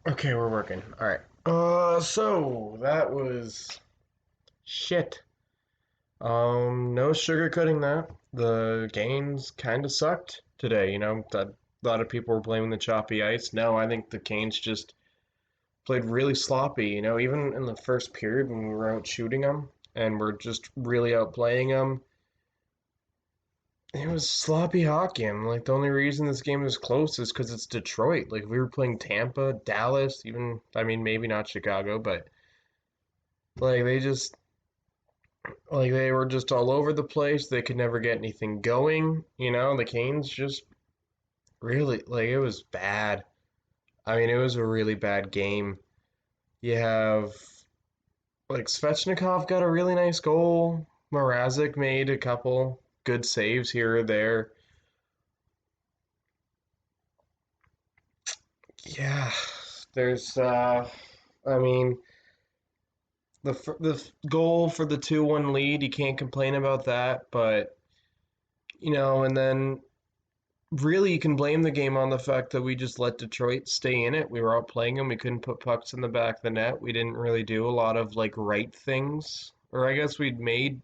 Okay, we're working. All right. So that was shit. No sugarcoating that. The Canes kind of sucked today. That a lot of people were blaming the choppy ice. No, I think the Canes just played really sloppy. Even in the first period when we were out shooting them and we're just really outplaying them, it was sloppy hockey. And like the only reason this game is close is because it's Detroit. Like if we were playing Tampa, Dallas, even I mean maybe not Chicago, but like they were just all over the place. They could never get anything going. The Canes just really like it was bad. I mean, it was a really bad game. You have like Svechnikov got a really nice goal. Mrazek made a couple good saves here or there. Yeah, there's I mean, the goal for the 2-1 lead, you can't complain about that, but and then really you can blame the game on the fact that we just let Detroit stay in it. We were outplaying them. We couldn't put pucks in the back of the net. We didn't really do a lot of like right things. Or I guess we'd made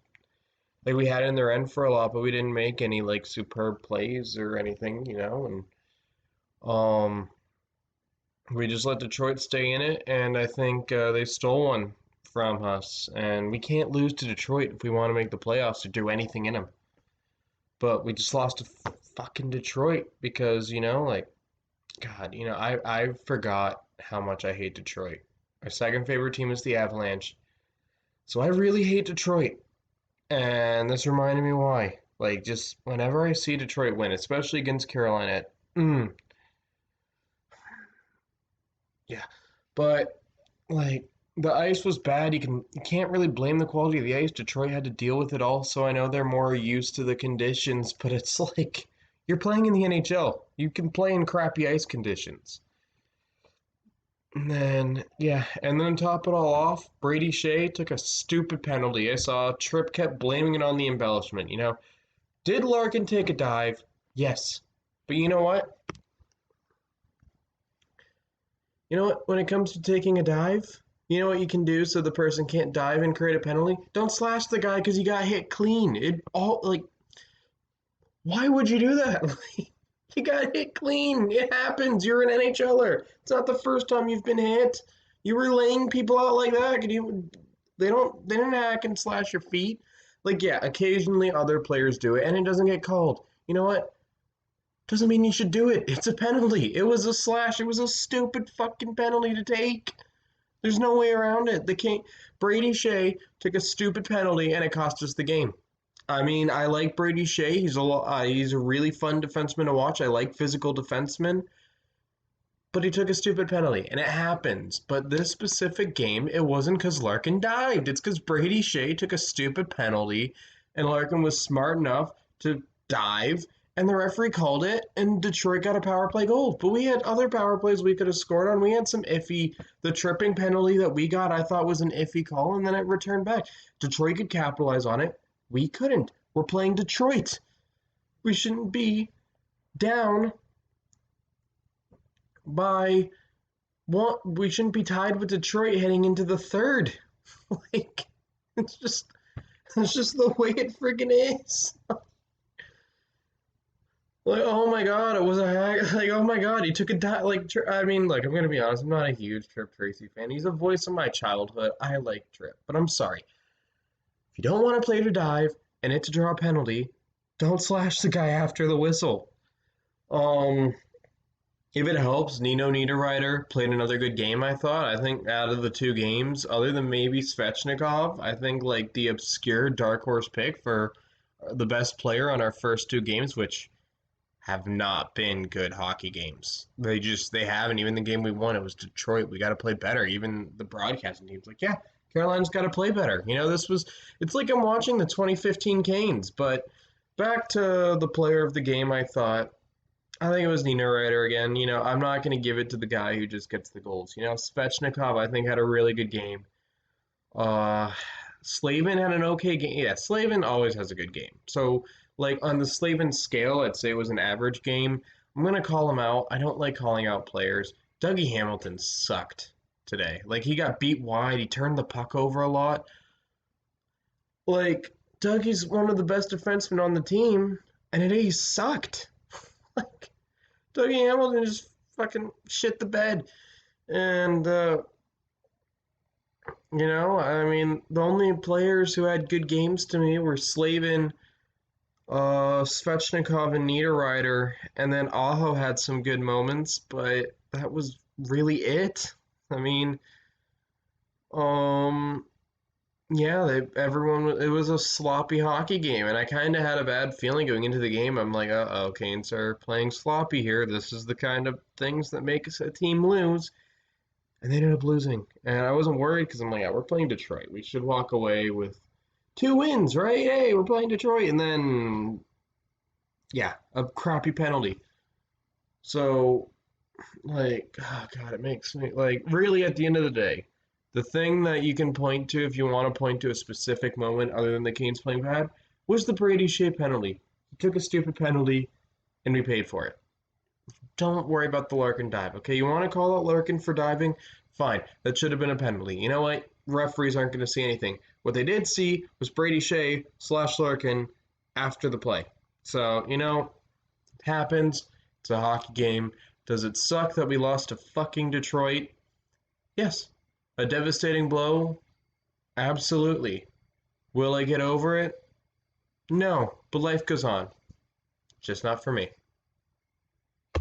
like we had it in their end for a lot, but we didn't make any like superb plays or anything. And we just let Detroit stay in it, and I think they stole one from us. And we can't lose to Detroit if we want to make the playoffs or do anything in them. But we just lost to fucking Detroit because like God, I forgot how much I hate Detroit. Our second favorite team is the Avalanche. So I really hate Detroit. And this reminded me why. Like, just whenever I see Detroit win, especially against Carolina, mm, yeah. But, like, the ice was bad. You can't really blame the quality of the ice. Detroit had to deal with it all, so I know they're more used to the conditions, but it's like you're playing in the NHL. You can play in crappy ice conditions. And then top it all off, Brady Shea took a stupid penalty. I saw Tripp kept blaming it on the embellishment. Did Larkin take a dive? Yes. But you know what? You know what? When it comes to taking a dive, you know what you can do so the person can't dive and create a penalty? Don't slash the guy because he got hit clean. It all like, why would you do that? You got hit clean. It happens. You're an NHLer. It's not the first time you've been hit. You were laying people out like that. They don't hack and slash your feet. Like yeah, occasionally other players do it and it doesn't get called. You know what? Doesn't mean you should do it. It's a penalty. It was a slash. It was a stupid fucking penalty to take. There's no way around it. Brady Shea took a stupid penalty and it cost us the game. I mean, I like Brady Shea. He's a really fun defenseman to watch. I like physical defensemen, but he took a stupid penalty, and it happens. But this specific game, it wasn't because Larkin dived. It's because Brady Shea took a stupid penalty, and Larkin was smart enough to dive, and the referee called it, and Detroit got a power play goal. But we had other power plays we could have scored on. We had some iffy. The tripping penalty that we got, I thought was an iffy call, and then it returned back. Detroit could capitalize on it. We couldn't. We're playing Detroit. We shouldn't be down by what we shouldn't be tied with Detroit heading into the third. Like it's just it's just the way it freaking is. Like oh my god, it was a hack. Like oh my god, he took a dive. I mean, like I'm gonna be honest, I'm not a huge Trip Tracy fan. He's a voice of my childhood. I like Trip, but I'm sorry. If you don't want to play to dive and it to draw a penalty, don't slash the guy after the whistle. Um, If it helps, Nino Niederreiter played another good game, I thought. I think out of the two games, other than maybe Svechnikov, I think like the obscure dark horse pick for the best player on our first two games, which have not been good hockey games. They haven't. Even the game we won, it was Detroit. We got to play better. Even the broadcasting team's like, yeah, Carolina's got to play better. It's like I'm watching the 2015 Canes. But back to the player of the game, I think it was Nino Rider again. I'm not going to give it to the guy who just gets the goals. Svechnikov, I think, had a really good game. Uh, Slavin had an okay game. Yeah, Slavin always has a good game. So, like, on the Slavin scale, I'd say it was an average game. I'm going to call him out. I don't like calling out players. Dougie Hamilton sucked today. Like, he got beat wide. He turned the puck over a lot. Like, Dougie's one of the best defensemen on the team, and today he sucked. Like, Dougie Hamilton just fucking shit the bed. And, I mean, the only players who had good games to me were Slavin, Svechnikov, and Niederreiter, and then Aho had some good moments, but that was really it. I mean, um, yeah, it was a sloppy hockey game, and I kind of had a bad feeling going into the game. I'm like, uh-oh, Canes are playing sloppy here. This is the kind of things that make a team lose. And they ended up losing. And I wasn't worried because I'm like, yeah, we're playing Detroit. We should walk away with 2 wins, right? Hey, we're playing Detroit. And then, yeah, a crappy penalty. So, like, oh God, it makes me, like, really at the end of the day, the thing that you can point to if you want to point to a specific moment other than the Canes playing bad was the Brady Shea penalty. He took a stupid penalty and we paid for it. Don't worry about the Larkin dive, okay? You want to call out Larkin for diving? Fine. That should have been a penalty. You know what? Referees aren't going to see anything. What they did see was Brady Shea slash Larkin after the play. So, it happens. It's a hockey game. Does it suck that we lost to fucking Detroit? Yes. A devastating blow? Absolutely. Will I get over it? No, but life goes on. Just not for me.